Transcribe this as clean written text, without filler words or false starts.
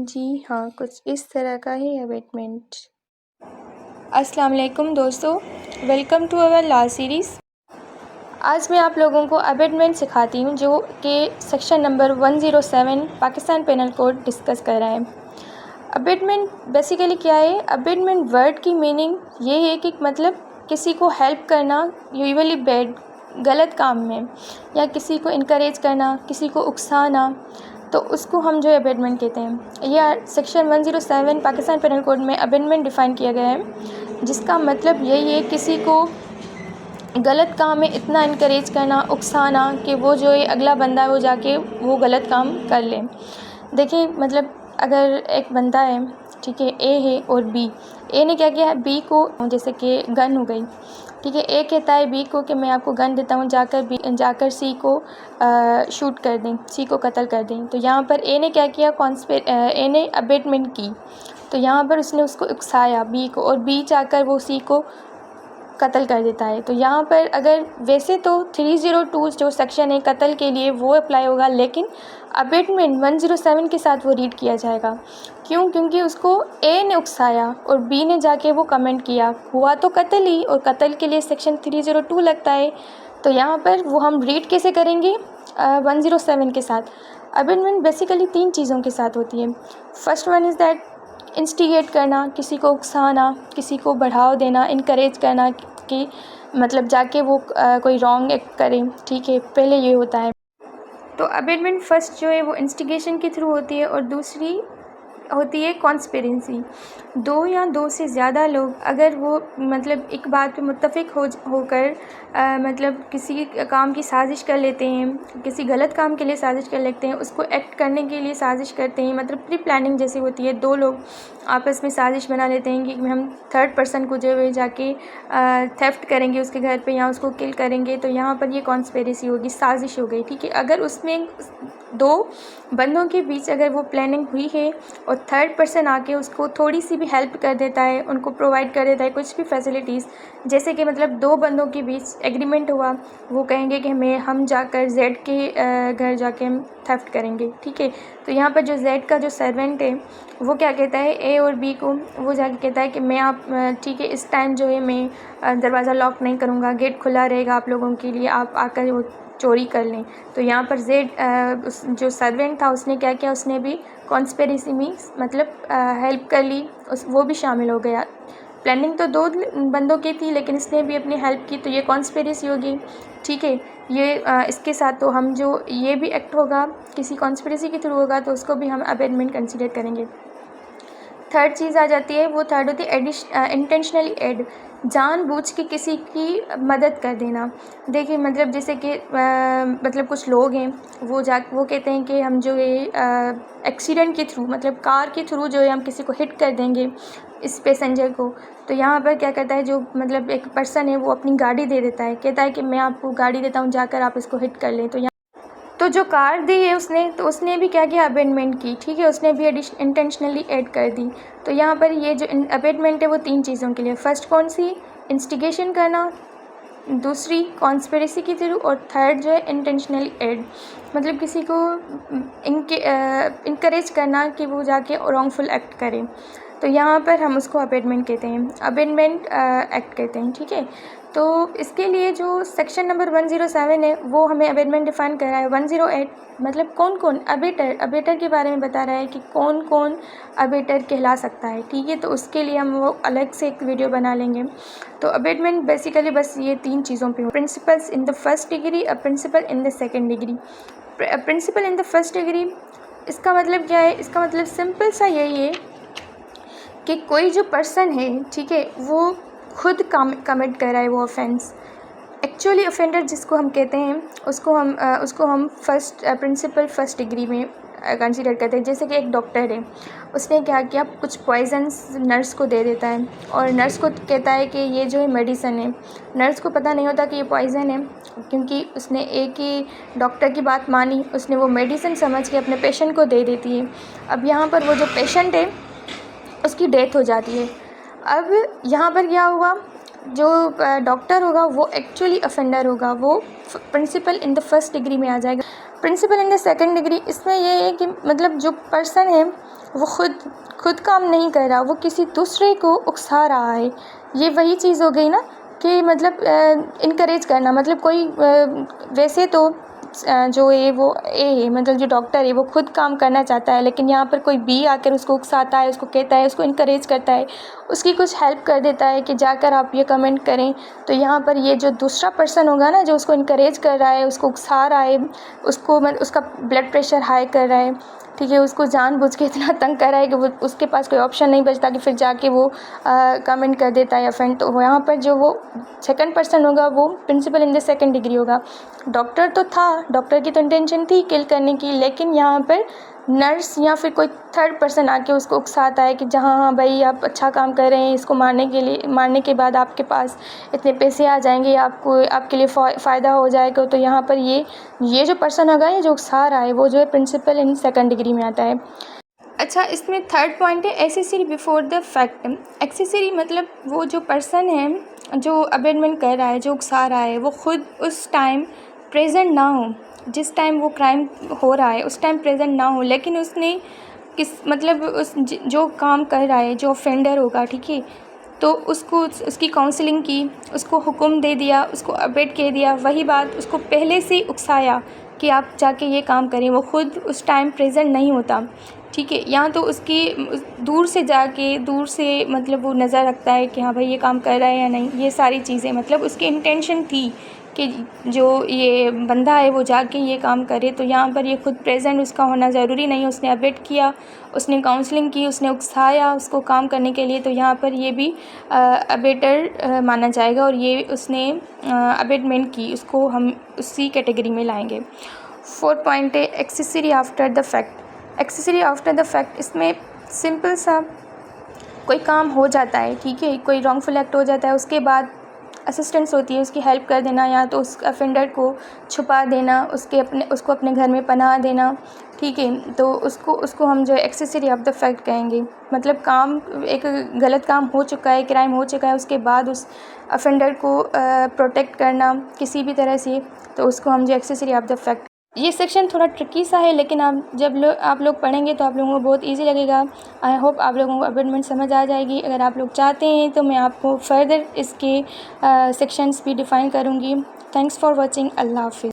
जी हाँ, कुछ इस तरह का ही अबेटमेंट। अस्सलाम वालेकुम दोस्तों, welcome to our last series. आज मैं आप लोगों को अबेटमेंट सिखाती हूँ जो कि section number 107 Pakistan penal code discuss कर रहा है। अबेटमेंट बेसिकली क्या है? अबेटमेंट वर्ड की मीनिंग ये है कि मतलब किसी को हेल्प करना, यूजुअली बैड गलत काम में, या किसी को इनकरेज करना, किसी को उकसाना, तो उसको हम जो है अबेटमेंट कहते हैं। यह सेक्शन 107 पाकिस्तान पेनल कोड में अबेटमेंट डिफ़ाइन किया गया है, जिसका मतलब यही है किसी को गलत काम में इतना इनकरेज करना, उकसाना कि वो जो है अगला बंदा वो जाके वो गलत काम कर ले। देखिए मतलब अगर एक बंदा है, ठीक है, ए है और बी। ए ने क्या किया है, बी को, जैसे कि गन हो गई, ठीक है, ए कहता है बी को कि मैं आपको गन देता हूँ, जाकर सी को शूट कर दें, सी को कत्ल कर दें। तो यहाँ पर ए ने क्या किया, ए ने अबेटमेंट की, तो यहाँ पर उसने उसको उकसाया बी को, और बी जाकर वो सी को कत्ल कर देता है। तो यहाँ पर अगर वैसे तो 302 जो सेक्शन है कत्ल के लिए वो अप्लाई होगा, लेकिन अबेटमेंट 107 के साथ वो रीड किया जाएगा। क्यों? क्योंकि उसको ए ने उकसाया और बी ने जाके वो कमेंट किया, हुआ तो कत्ल ही, और कत्ल के लिए सेक्शन 302 लगता है। तो यहाँ पर वो हम रीड कैसे करेंगे? 107 के साथ। अबेटमेंट बेसिकली 3 चीज़ों के साथ होती है। First one is that instigate करना, किसी को उकसाना, किसी को बढ़ावा देना, इनकरेज करना कि मतलब जाके वो कोई रॉन्ग एक्ट करें, ठीक है, पहले ये होता है। तो अबेटमेंट फर्स्ट जो है वो इंस्टिगेशन के थ्रू होती है, और दूसरी होती है कॉन्स्पिरेंसी। 2 या 2 से ज़्यादा लोग अगर वो मतलब एक बात पे मुत्तफ़िक होकर मतलब किसी काम की साजिश कर लेते हैं, किसी गलत काम के लिए साजिश कर लेते हैं, उसको एक्ट करने के लिए साजिश करते हैं, मतलब प्री प्लानिंग जैसी होती है। 2 लोग आपस में साजिश बना लेते हैं कि हम थर्ड पर्सन को जो है जाके थेफ्ट करेंगे उसके घर पे, या उसको किल करेंगे, तो यहाँ पर ये कॉन्स्पिरेसी होगी, साजिश हो गई, ठीक है। अगर उसमें 2 बंदों के बीच अगर वो प्लानिंग हुई है और थर्ड पर्सन आके उसको थोड़ी सी भी हेल्प कर देता है, उनको प्रोवाइड कर देता है कुछ भी फैसिलिटीज़, जैसे कि मतलब 2 बंदों के बीच एग्रीमेंट हुआ, वो कहेंगे कि हम जाकर जेड के घर जाके हम थेफ्ट करेंगे, ठीक है। तो यहाँ पर जो जेड का जो सर्वेंट है वो क्या कहता है ए और बी को, वो जाके कहता है कि मैं आप ठीक है, इस टाइम जो है मैं दरवाज़ा लॉक नहीं करूँगा, गेट खुला रहेगा आप लोगों के लिए, आप आकर वो चोरी कर लें। तो यहाँ पर जेड जो सर्वेंट था उसने क्या किया, उसने भी कॉन्स्पिरेसी में मतलब हेल्प कर ली, वो भी शामिल हो गया। प्लानिंग तो 2 बंदों की थी, लेकिन इसने भी अपनी हेल्प की, तो ये कॉन्स्पिरेसी होगी, ठीक है। ये इसके साथ तो हम जो ये भी एक्ट होगा किसी कॉन्स्पिरेसी के थ्रू होगा, तो उसको भी हम अबेटमेंट कंसीडर करेंगे। थर्ड चीज़ आ जाती है, वो थर्ड होती है इंटेंशनली एड, जानबूझ के किसी की मदद कर देना। देखिए मतलब जैसे कि मतलब कुछ लोग हैं वो कहते हैं कि हम जो है एक्सीडेंट के थ्रू, मतलब कार के थ्रू जो है हम किसी को हिट कर देंगे, इस पैसेंजर को। तो यहाँ पर क्या करता है, जो मतलब एक पर्सन है वो अपनी गाड़ी दे देता है, कहता है कि मैं आपको गाड़ी देता हूँ, जाकर आप इसको हिट कर लें। तो जो कार दी है उसने, तो उसने भी क्या किया, अबेटमेंट की, ठीक है, उसने भी इंटेंशनली ऐड कर दी। तो यहाँ पर ये जो अबेटमेंट है वो 3 चीज़ों के लिए, फर्स्ट कौन सी, इंस्टिगेशन करना, दूसरी कॉन्स्पिरेसी के थ्रू, और थर्ड जो है इंटेंशनली ऐड, मतलब किसी को इनकरेज करना कि वो जाके रॉन्गफुल एक्ट करे। तो यहाँ पर हम उसको अबेटमेंट कहते हैं, अबेटमेंट एक्ट कहते हैं, ठीक है। तो इसके लिए जो सेक्शन नंबर 107 है वो हमें अबेटमेंट डिफ़ाइन कर रहा है। 108 मतलब कौन कौन अबेटर के बारे में बता रहा है कि कौन कौन अबेटर कहला सकता है, ठीक है। तो उसके लिए हम वो अलग से एक वीडियो बना लेंगे। तो अबेटमेंट बेसिकली बस ये 3 चीज़ों पे हो, principals in the first degree, a principal in the second degree. Principal in the first degree इसका मतलब क्या है? इसका मतलब सिंपल सा यही है कि कोई जो पर्सन है, ठीक है, वो खुद कमिट कर रहा है वो ऑफेंस। एक्चुअली ऑफेंडर जिसको हम कहते हैं उसको हम प्रिंसिपल फर्स्ट डिग्री में कंसीडर करते हैं। जैसे कि एक डॉक्टर है, उसने क्या किया, कुछ पॉइजन्स नर्स को दे देता है, और नर्स को कहता है कि ये जो है मेडिसिन है। नर्स को पता नहीं होता कि ये पॉइज़न है, क्योंकि उसने एक ही डॉक्टर की बात मानी, उसने वो मेडिसिन समझ के अपने पेशेंट को दे देती है। अब यहाँ पर वो जो पेशेंट है उसकी डेथ हो जाती है। अब यहाँ पर क्या हुआ, जो डॉक्टर होगा वो एक्चुअली अफेंडर होगा, वो principal in the first degree में आ जाएगा। Principal in the second degree, इसमें ये है कि मतलब जो पर्सन है वो खुद काम नहीं कर रहा, वो किसी दूसरे को उकसा रहा है। ये वही चीज़ हो गई ना कि मतलब इनकरेज करना, मतलब कोई वैसे तो जो है वो ए है, मतलब जो डॉक्टर है वो खुद काम करना चाहता है, लेकिन यहाँ पर कोई बी आकर उसको उकसाता है, उसको कहता है, उसको इनकरेज करता है, उसकी कुछ हेल्प कर देता है कि जाकर आप ये कमेंट करें। तो यहाँ पर ये जो दूसरा पर्सन होगा ना, जो उसको इनकरेज कर रहा है, उसको उकसा रहा है, उसको उसका ब्लड प्रेशर हाई कर रहा है, ठीक है, उसको जानबूझ के इतना तंग कर रहा है कि वो उसके पास कोई ऑप्शन नहीं बचता कि फिर जाके वो कमेंट कर देता है या फ्रेंड। तो यहाँ पर जो वो सेकंड पर्सन होगा वो principal in the second degree होगा। डॉक्टर तो था, डॉक्टर की तो इंटेंशन थी किल करने की, लेकिन यहाँ पर नर्स या फिर कोई थर्ड पर्सन आके उसको उकसाता है कि जहाँ हाँ भाई आप अच्छा काम कर रहे हैं, इसको मारने के बाद आपके पास इतने पैसे आ जाएंगे, आपके लिए फ़ायदा हो जाएगा। तो यहाँ पर ये जो पर्सन होगा, ये जो उकसा रहा है, वो जो है प्रिंसिपल इन सेकंड डिग्री में आता है। अच्छा, इसमें थर्ड पॉइंट है accessory before the fact. Accessory मतलब वो जो पर्सन है जो अबेटमेंट कर रहा है, जो उकसा रहा है, वो खुद उस टाइम प्रेजेंट ना हो, जिस टाइम वो क्राइम हो रहा है उस टाइम प्रेजेंट ना हो, लेकिन उसने मतलब जो काम कर रहा है, जो ऑफेंडर होगा, ठीक है, तो उसकी काउंसलिंग की, उसको हुक्म दे दिया, उसको अबेट कह दिया, वही बात उसको पहले से उकसाया कि आप जाके ये काम करें, वो खुद उस टाइम प्रेजेंट नहीं होता, ठीक है। यहाँ तो उसकी दूर से मतलब वो नज़र रखता है कि हाँ भाई ये काम कर रहा है या नहीं, ये सारी चीज़ें, मतलब उसकी इंटेंशन थी कि जो ये बंदा है वो जाके ये काम करे। तो यहाँ पर ये खुद प्रेजेंट उसका होना ज़रूरी नहीं, उसने अबेट किया, उसने काउंसलिंग की, उसने उकसाया उसको काम करने के लिए, तो यहाँ पर ये भी अबेटर माना जाएगा, और ये उसने अबेटमेंट की, उसको हम उसी कैटेगरी में लाएंगे। फोर्थ पॉइंट है accessory after the fact. Accessory after the fact, इसमें सिंपल सा कोई काम हो जाता है, ठीक है, कोई रॉन्गफुल एक्ट हो जाता है, उसके बाद असिस्टेंस होती है, उसकी हेल्प कर देना, या तो उस अफेंडर को छुपा देना, उसको अपने घर में पनाह देना, ठीक है, तो उसको हम जो है एक्सेसरी ऑफ द फैक्ट कहेंगे। मतलब काम, एक गलत काम हो चुका है, क्राइम हो चुका है, उसके बाद उस अफेंडर को प्रोटेक्ट करना किसी भी तरह से, तो उसको हम जो एक्सेसरी ऑफ द फैक्ट। ये सेक्शन थोड़ा ट्रिकी सा है, लेकिन आप लोग पढ़ेंगे तो आप लोगों को बहुत इजी लगेगा। आई होप आप लोगों को अबेटमेंट समझ आ जाएगी। अगर आप लोग चाहते हैं तो मैं आपको फर्दर इसके सेक्शंस भी डिफ़ाइन करूँगी। Thanks for watching. अल्लाह हाफिज़।